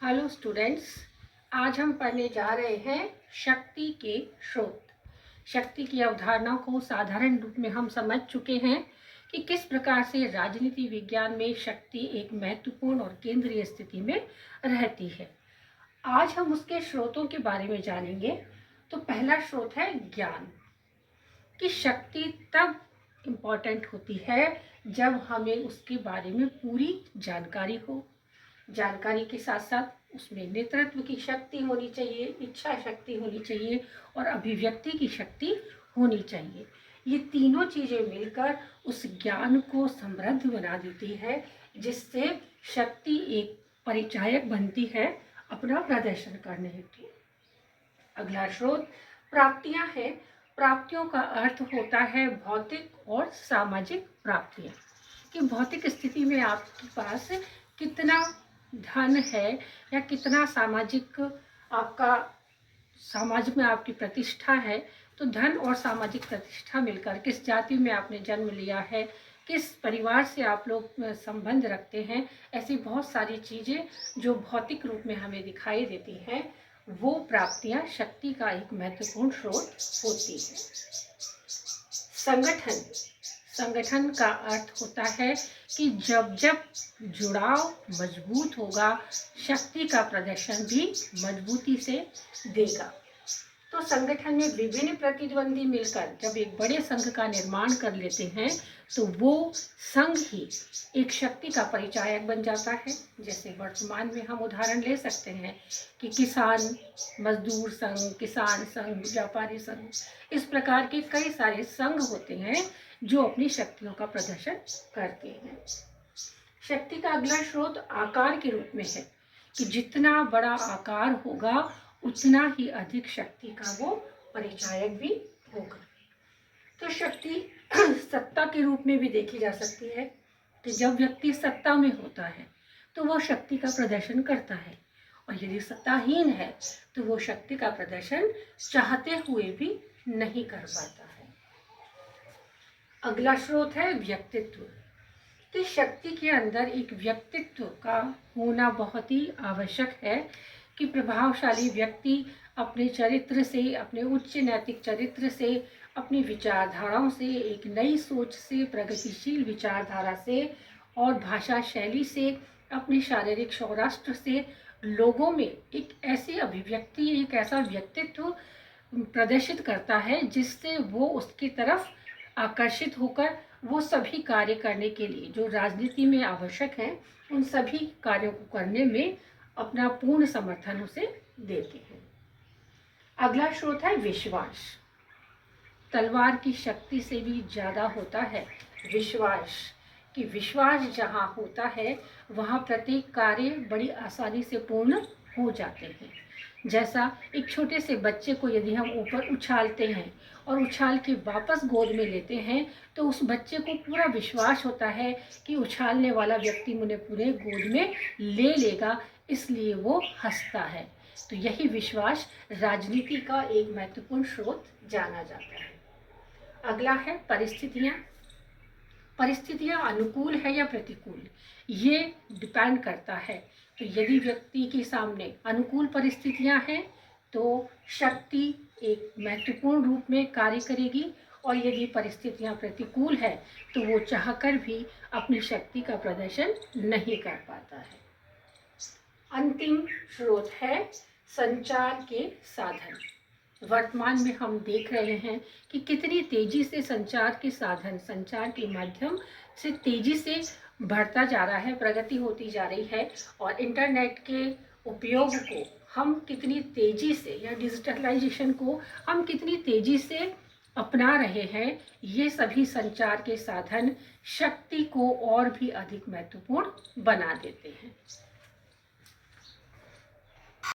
Hello students, आज हम पढ़ने जा रहे हैं शक्ति के स्रोत। शक्ति की अवधारणा को साधारण रूप में हम समझ चुके हैं कि किस प्रकार से राजनीति विज्ञान में शक्ति एक महत्वपूर्ण और केंद्रीय स्थिति में रहती है। आज हम उसके स्रोतों के बारे में जानेंगे। तो पहला स्रोत है ज्ञान। कि शक्ति तब इम्पोर्टेंट होती है जब हमें उसके बारे में पूरी जानकारी हो। जानकारी के साथ साथ उसमें नेतृत्व की शक्ति होनी चाहिए, इच्छा शक्ति होनी चाहिए और अभिव्यक्ति की शक्ति होनी चाहिए। ये तीनों चीज़ें मिलकर उस ज्ञान को समृद्ध बना देती है, जिससे शक्ति एक परिचायक बनती है अपना प्रदर्शन करने हेतु। अगला स्रोत प्राप्तियां हैं। प्राप्तियों का अर्थ होता है भौतिक और सामाजिक प्राप्तियां। कि भौतिक स्थिति में आपके पास कितना धन है या कितना सामाजिक आपका समाज में आपकी प्रतिष्ठा है। तो धन और सामाजिक प्रतिष्ठा मिलकर किस जाति में आपने जन्म लिया है, किस परिवार से आप लोग संबंध रखते हैं, ऐसी बहुत सारी चीज़ें जो भौतिक रूप में हमें दिखाई देती हैं, वो प्राप्तियां शक्ति का एक महत्वपूर्ण स्रोत होती है। संगठन संगठन का अर्थ होता है कि जब जब जुड़ाव मजबूत होगा, शक्ति का प्रदर्शन भी मजबूती से देगा। तो संगठन में विभिन्न प्रतिद्वंदी मिलकर जब एक बड़े संघ का निर्माण कर लेते हैं, तो वो संघ ही एक शक्ति का परिचायक बन जाता है। जैसे वर्तमान में हम उदाहरण ले सकते हैं कि किसान मजदूर संघ, किसान संघ, व्यापारी संघ, इस प्रकार के कई सारे संघ होते हैं जो अपनी शक्तियों का प्रदर्शन करते हैं। शक्ति का अगला स्रोत आकार के रूप में है कि जितना बड़ा आकार होगा उतना ही अधिक शक्ति का वो परिचायक भी होगा। तो शक्ति सत्ता के रूप में भी देखी जा सकती है कि जब व्यक्ति सत्ता में होता है तो वो शक्ति का प्रदर्शन करता है, और यदि सत्ताहीन है तो वो शक्ति का प्रदर्शन चाहते हुए भी नहीं कर पाता है। अगला स्रोत है व्यक्तित्व। तो शक्ति के अंदर एक व्यक्तित्व का होना बहुत ही आवश्यक है कि प्रभावशाली व्यक्ति अपने चरित्र से, अपने उच्च नैतिक चरित्र से, अपनी विचारधाराओं से, एक नई सोच से, प्रगतिशील विचारधारा से और भाषा शैली से, अपने शारीरिक सौराष्ट्र से लोगों में एक ऐसी अभिव्यक्ति, एक ऐसा व्यक्तित्व प्रदर्शित करता है जिससे वो उसकी तरफ आकर्षित होकर वो सभी कार्य करने के लिए जो राजनीति में आवश्यक हैं, उन सभी कार्यों को करने में अपना पूर्ण समर्थन उसे देते हैं। अगला स्रोत है विश्वास। तलवार की शक्ति से भी ज़्यादा होता है विश्वास। कि विश्वास जहाँ होता है वहाँ प्रत्येक कार्य बड़ी आसानी से पूर्ण हो जाते हैं। जैसा एक छोटे से बच्चे को यदि हम ऊपर उछालते हैं और उछाल के वापस गोद में लेते हैं, तो उस बच्चे को पूरा विश्वास होता है कि उछालने वाला व्यक्ति मुझे पूरे गोद में ले लेगा, इसलिए वो हंसता है। तो यही विश्वास राजनीति का एक महत्वपूर्ण स्रोत जाना जाता है। अगला है परिस्थितियाँ। परिस्थितियाँ अनुकूल है या प्रतिकूल, ये डिपेंड करता है। तो यदि व्यक्ति के सामने अनुकूल परिस्थितियाँ हैं तो शक्ति एक महत्वपूर्ण रूप में कार्य करेगी, और यदि परिस्थितियाँ प्रतिकूल है तो वो चाहकर भी अपनी शक्ति का प्रदर्शन नहीं कर पाता है। अंतिम स्रोत है संचार के साधन। वर्तमान में हम देख रहे हैं कि कितनी तेजी से संचार के साधन, संचार के माध्यम से तेजी से बढ़ता जा रहा है, प्रगति होती जा रही है, और इंटरनेट के उपयोग को हम कितनी तेजी से, या डिजिटलाइजेशन को हम कितनी तेजी से अपना रहे हैं। ये सभी संचार के साधन शक्ति को और भी अधिक महत्वपूर्ण बना देते हैं।